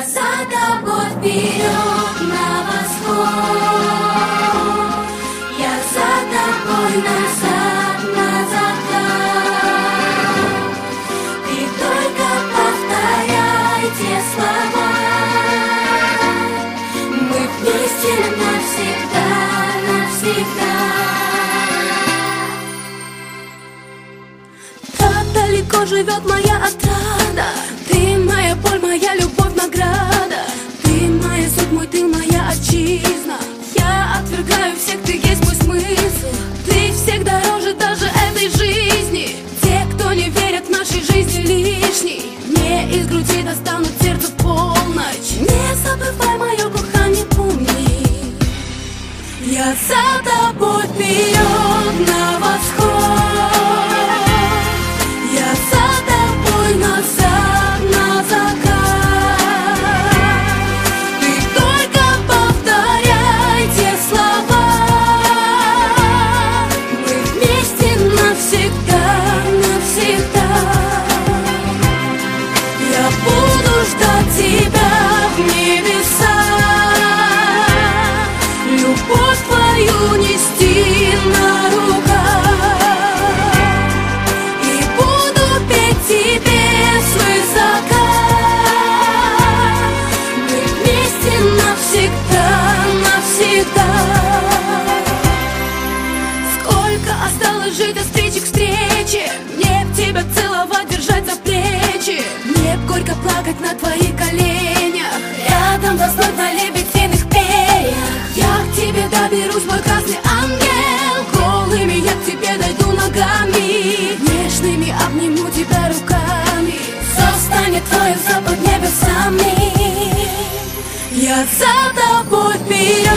Я за тобой вперед на восход, я за тобой назад на закат. Ты только повторяй те слова, мы вместе навсегда, навсегда. Так далеко живет моя отрада, ты моя боль, моя любовь, награда. Ты моя суть, мой тыл, моя отчизна. Я отвергаю всех, ты есть мой смысл. Ты всех дороже даже этой жизни. Те, кто не верят в нашей жизни лишней, мне из груди достанут сердце в полночь. Не забывай мое кохание, помни. Я за тобой вперед на восход, я за тобой назад на закат. Ты только повторяй те слова, мы вместе навсегда, навсегда. Я буду ждать тебя в небесах, любовь твою нести на руках, и буду петь тебе свысока. Мы вместе навсегда, навсегда. Сколько осталось жить от встречи к встрече, мне б тебя целовать, держать за плечи, мне б горько плакать на твоих коленях, рядом заснуть на лебединых перьях. Я к тебе доберусь, мой красный ангел, голыми я к тебе дойду ногами, нежными обниму тебя руками, все станет твое, все под небесами. Я за тобой вперед